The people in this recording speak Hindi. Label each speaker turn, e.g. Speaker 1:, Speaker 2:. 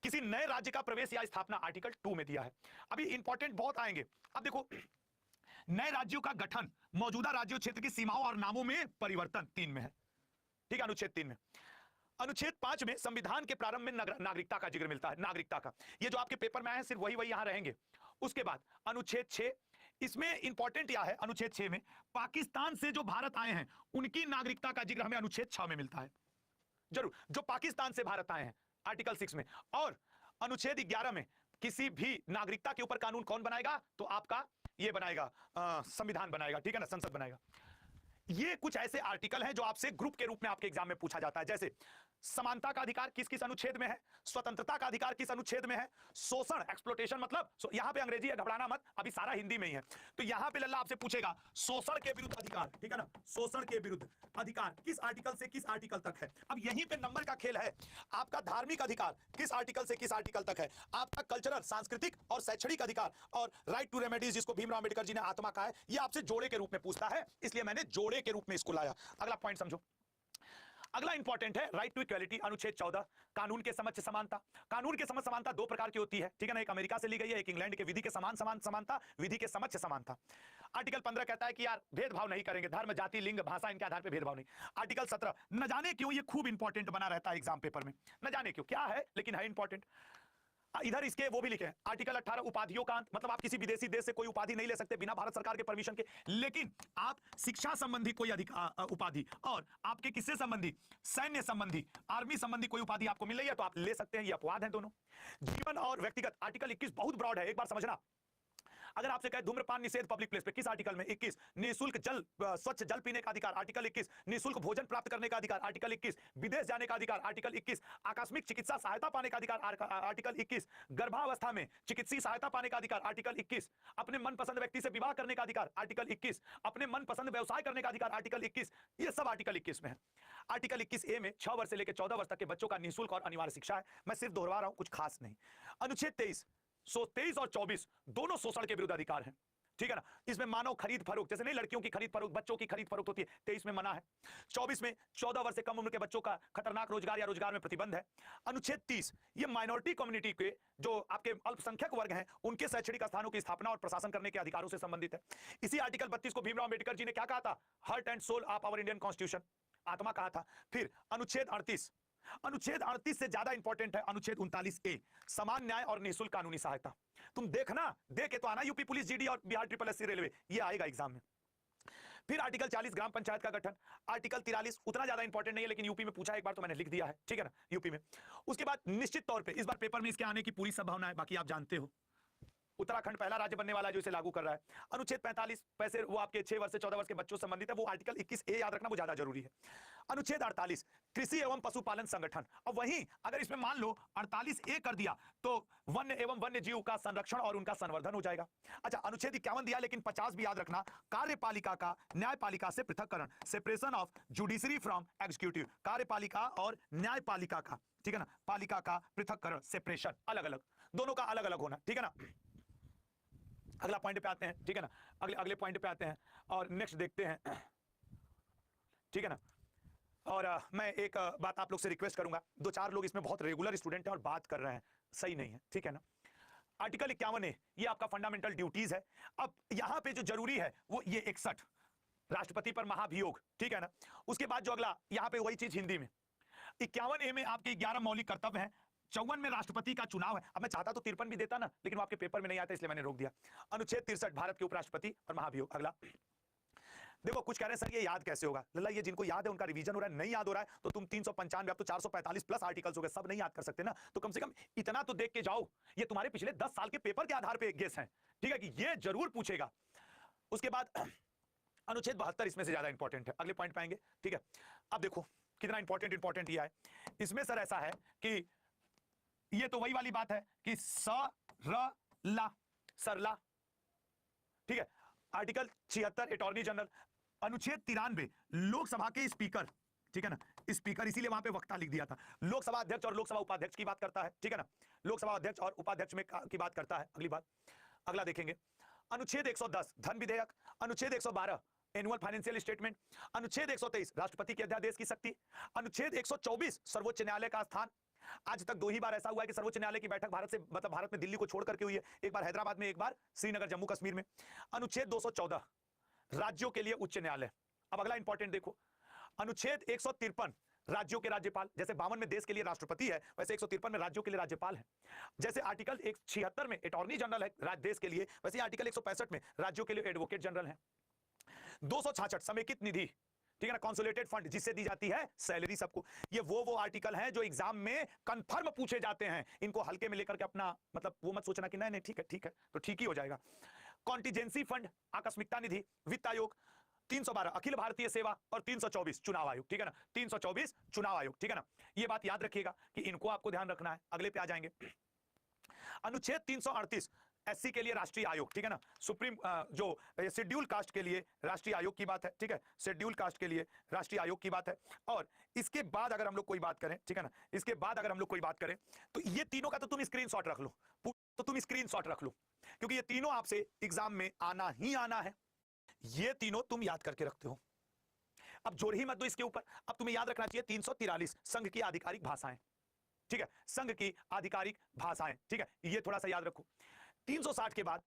Speaker 1: किसी नए राज्य का प्रवेश या स्थापना आर्टिकल 2 में दिया है। अभी इंपॉर्टेंट बहुत आएंगे। अब देखो, नए राज्यों का गठन, मौजूदा राज्यों क्षेत्र की सीमाओं और नामों में परिवर्तन 3 में है, ठीक है, अनुच्छेद 3 में। अनुच्छेद 5 में संविधान के प्रारंभ में नागरिकता का जिक्र मिलता है, नागरिकता का। ये जो आपके पेपर में आए हैं सिर्फ वही यहां रहेंगे। उसके बाद अनुच्छेद 6, इसमें इंपॉर्टेंट यह है, अनुच्छेद 6 में पाकिस्तान से जो भारत आए हैं उनकी नागरिकता का जिक्र हमें अनुच्छेद 6 में मिलता है, जरूर, जो पाकिस्तान से भारत आए हैं, आर्टिकल 6 में। और अनुच्छेद 11 में किसी भी नागरिकता के ऊपर कानून कौन बनाएगा, तो आपका ये बनाएगा, संविधान बनाएगा, ठीक है ना, संसद बनाएगा। ये कुछ ऐसे आर्टिकल हैं जो आपसे ग्रुप के रूप में आपके एग्जाम में पूछा जाता है, जैसे समानता का अधिकार किस किस अनुच्छेद में है, स्वतंत्रता का अधिकार किस अनुच्छेद में है, शोषण एक्सप्लोटेशन, मतलब यहां पे अंग्रेजी है, घबराना मत, अभी सारा हिंदी में ही है। तो यहां पे लल्ला आपसे पूछेगा शोषण के विरुद्ध अधिकार, ठीक है ना, शोषण के विरुद्ध अधिकार किस आर्टिकल से किस आर्टिकल तक है। अब यहीं पे नंबर का खेल है। आपका धार्मिक अधिकार किस आर्टिकल से किस आर्टिकल तक है, आपका कल्चरल, सांस्कृतिक और शैक्षणिक अधिकार और राइट टू रेमेडीज, जिसको भीमराव अंबेडकर जी ने आत्मा कहा है, ये आपसे जोड़े के रूप में पूछता है, इसलिए मैंने जोड़े के रूप में इसको लाया। अगला पॉइंट समझो। अगला इंपॉर्टेंट है राइट टू इक्वालिटी, अनुच्छेद 14, कानून के समक्ष समानता। कानून के समक्ष समानता 2 प्रकार की होती है, ठीक है ना, एक अमेरिका से ली गई है, एक इंग्लैंड के, विधि के समान समानता, विधि के समक्ष समानता। आर्टिकल 15 कहता है कि यार भेदभाव नहीं करेंगे, धर्म, जाति, लिंग, भाषा, इनके आधार पर भेदभाव नहीं। आर्टिकल 17, न जाने क्यों ये खूब इंपॉर्टेंट बना रहता है एग्जाम पेपर में, न जाने क्यों क्या है, लेकिन है इंपॉर्टेंट। इधर इसके वो भी लिखे हैं, आर्टिकल 18 उपाधियों का अंत, मतलब आप किसी विदेशी देश से कोई उपाधि नहीं ले सकते बिना भारत सरकार के परमिशन के, लेकिन आप शिक्षा संबंधी कोई उपाधि और आपके किससे संबंधी, सैन्य संबंधी, आर्मी संबंधी कोई उपाधि आपको मिल रही है तो आप ले सकते हैं, ये अपवाद है दोनों। जीवन और व्यक्तिगत, आर्टिकल 21 बहुत ब्रॉड है, एक बार समझना। अगर आपसे कहे धूम्रपान निषेध पब्लिक प्लेस पे, किस आर्टिकल में, 21। निःशुल्क जल, स्वच्छ जल पीने का अधिकार, आर्टिकल 21। निःशुल्क भोजन प्राप्त करने का अधिकार, आर्टिकल 21। विदेश जाने का अधिकार, आर्टिकल 21। आकस्मिक चिकित्सा सहायता पाने का अधिकार, आर्टिकल 21। गर्भावस्था में चिकित्सीय सहायता पाने का अधिकार, आर्टिकल 21। अपने मनपसंद व्यक्ति से विवाह करने का अधिकार, आर्टिकल 21। अपने मनपसंद व्यवसाय करने का अधिकार, आर्टिकल 21। ये सब आर्टिकल 21 में है। आर्टिकल 21A में 6 वर्ष से लेकर 14 वर्ष तक के बच्चों का निःशुल्क और अनिवार्य शिक्षा है। मैं सिर्फ दोहरा रहा हूं, कुछ खास नहीं। अनुच्छेद 23 और 24 दोनों शोषण के विरुद्ध अधिकार हैं, ठीक है ना। इसमें मानव खरीद फरोख्त, जैसे नहीं लड़कियों की खरीद फरोख्त, बच्चों की खरीद फरोख्त होती है, 23 में मना है। 24 में 14 वर्ष से कम उम्र के बच्चों का खतरनाक रोजगार या रोजगार में प्रतिबंध है। अनुच्छेद 30 ये माइनॉरिटी कम्युनिटी के जो आपके अल्पसंख्यक वर्ग हैं उनके शैक्षणिक स्थानों की स्थापना और प्रशासन करने के अधिकारों से संबंधित है। इसी आर्टिकल 32 को भीमराव अंबेडकर जी ने क्या कहा था, heart and soul of our Indian constitution, आत्मा कहा था। फिर अनुच्छेद 38 से ज्यादा इंपॉर्टेंट है अनुच्छेद 39A, समान न्याय और निःशुल्क कानूनी सहायता। तुम देखना, देख के तो आना, यूपी पुलिस, जीडी और बिहार SSC रेलवे, ये आएगा एग्जाम में। फिर आर्टिकल 40 ग्राम पंचायत का गठन। आर्टिकल 43 उतना ज्यादा इंपॉर्टेंट नहीं है, लेकिन यूपी में पूछा एक बार तो मैंने लिख दिया है, ठीक है ना, यूपी में। उसके बाद निश्चित तौर पे इस बार पेपर में इसके आने की पूरी संभावना है, बाकी आप जानते हो उत्तराखंड पहला राज्य बनने वाला है जो इसे लागू कर रहा है। अनुच्छेद 45 पैसे वो आपके 6 वर्ष से 14 वर्ष के बच्चों से संबंधित है, वो आर्टिकल 21A याद रखना, वो ज्यादा जरूरी है। अनुच्छेद 48 कृषि एवं पशुपालन संगठन। अब वहीं अगर इसमें मान लो 48A कर दिया तो वन्य एवं वन्य जीव का संरक्षण और उनका संवर्धन हो जाएगा। अच्छा, अनुच्छेद 51 दिया, लेकिन 50 भी याद रखना, कार्यपालिका का न्यायपालिका से पृथककरण, separation of judiciary from executive, कार्यपालिका और न्यायपालिका का, ठीक है ना, पालिका का पृथककरण, सेपरेशन, अलग अलग, दोनों का अलग अलग होना, ठीक है ना। अगला पॉइंट पे आते हैं, ठीक है ना, अगले पॉइंट पे आते हैं और नेक्स्ट देखते हैं, ठीक है ना। और मैं एक बात आप लोग से रिक्वेस्ट करूंगा, 2-4 लोग इसमें बहुत रेगुलर स्टूडेंट हैं और बात कर रहे हैं, सही नहीं है, ठीक है ना। आर्टिकल 51A ये आपका फंडामेंटल ड्यूटीज है। अब यहां पे जो जरूरी है वो ये 61 राष्ट्रपति पर महाभियोग, ठीक है ना। उसके बाद जो अगला यहां पे वही चीज हिंदी में 51A में आपके 11 मौलिक कर्तव्य हैं। 54 में राष्ट्रपति का चुनाव है। अब मैं चाहता तो 53 भी देता ना, लेकिन वो आपके पेपर में नहीं आता इसलिए मैंने रोक दिया। अनुच्छेद 63 भारत के उपराष्ट्रपति और महाभियोग। अगला देखो, कुछ कह रहे हैं सर ये याद कैसे होगा, लल्ला ये जिनको याद है उनका रिवीजन हो रहा है, नहीं याद हो रहा है तो तुम 395 अब तो 445 प्लस आर्टिकल्स हो गए, सब नहीं याद कर सकते ना, तो कम से कम इतना तो देख के जाओ, ये तुम्हारे पिछले 10 साल के पेपर के आधार पर गेस है, ठीक है, कि ये जरूर पूछेगा। उसके बाद अनुच्छेद 72 इसमें से ज्यादा इंपॉर्टेंट है, अगले पॉइंट पे आएंगे, ठीक है। अब देखो कितना इंपॉर्टेंट ये है, इसमें सर ऐसा है कि ये तो वही वाली बात है कि सरला, ठीक है। Article 76 attorney general. अनुच्छेद 93 लोकसभा के स्पीकर, ठीक है ना, स्पीकर, इसीलिए वहां पे वक्ता लिख दिया था। लोकसभा अध्यक्ष और लोकसभा उपाध्यक्ष की बात करता है, ठीक है ना, लोकसभा अध्यक्ष और उपाध्यक्ष में की बात करता है। अगली बात, अगला देखेंगे अनुच्छेद 110 धन विधेयक। अनुच्छेद 112 एनुअल फाइनेंशियल स्टेटमेंट। अनुच्छेद 123 राष्ट्रपति के अध्यादेश की शक्ति। अनुच्छेद 124 सर्वोच्च न्यायालय का स्थान। आज तक 2 ही बार ऐसा हुआ है कि सर्वोच्च न्यायालय की बैठक भारत से मतलब भारत में दिल्ली को छोड़ करके हुई है, एक बार हैदराबाद में, एक बार श्रीनगर जम्मू कश्मीर में। अनुच्छेद 214 राज्यों के लिए उच्च न्यायालय। अब अगला इंपॉर्टेंट देखो, अनुच्छेद 153 राज्यों के राज्यपाल, जैसे 52 में देश के लिए राष्ट्रपति है, वैसे 153 में राज्यों के लिए राज्यपाल है। जैसे आर्टिकल 176 में अटॉर्नी जनरल है देश के लिए, वैसे आर्टिकल 165 में राज्यों के लिए एडवोकेट जनरल है। 266 समेकित निधि, ठीक है ना, कंसोलिडेटेड फंड, जिससे दी जाती है सैलरी सबको। ये वो आर्टिकल हैं जो एग्जाम में कंफर्म पूछे जाते हैं, इनको हल्के में लेकर के अपना मतलब वो मत सोचना कि नहीं नहीं ठीक है तो ठीक ही हो जाएगा। कॉन्टिजेंसी फंड, आकस्मिकता निधि, वित्त आयोग, 312 अखिल भारतीय सेवा और 324 चुनाव आयोग, ठीक है ना, 324 चुनाव आयोग, ठीक है ना। ये बात याद रखिएगा कि इनको आपको ध्यान रखना है। अगले पे आ जाएंगे, अनुच्छेद 338 एससी के लिए राष्ट्रीय आयोग, ठीक है ना, सुप्रीम जो शेड्यूल कास्ट के लिए राष्ट्रीय आयोग की बात है, ठीक है, शेड्यूल कास्ट के लिए राष्ट्रीय आयोग की बात है। और इसके बाद अगर हम लोग कोई बात करें, ठीक है ना, इसके बाद अगर हम लोग कोई बात करें तो ये तीनों का तो तुम स्क्रीनशॉट रख लो, तो तुम स्क्रीनशॉट रख लो, क्योंकि ये तीनों आपसे एग्जाम में आना ही आना है। ये तीनों तुम याद करके रखते हो। अब जोर ही मत दो इसके ऊपर। अब तुम्हें याद रखना चाहिए 343 संघ की आधिकारिक भाषाएं, ठीक है, संघ की आधिकारिक भाषाएं, ठीक है, ये थोड़ा सा याद रखो। 360 के बाद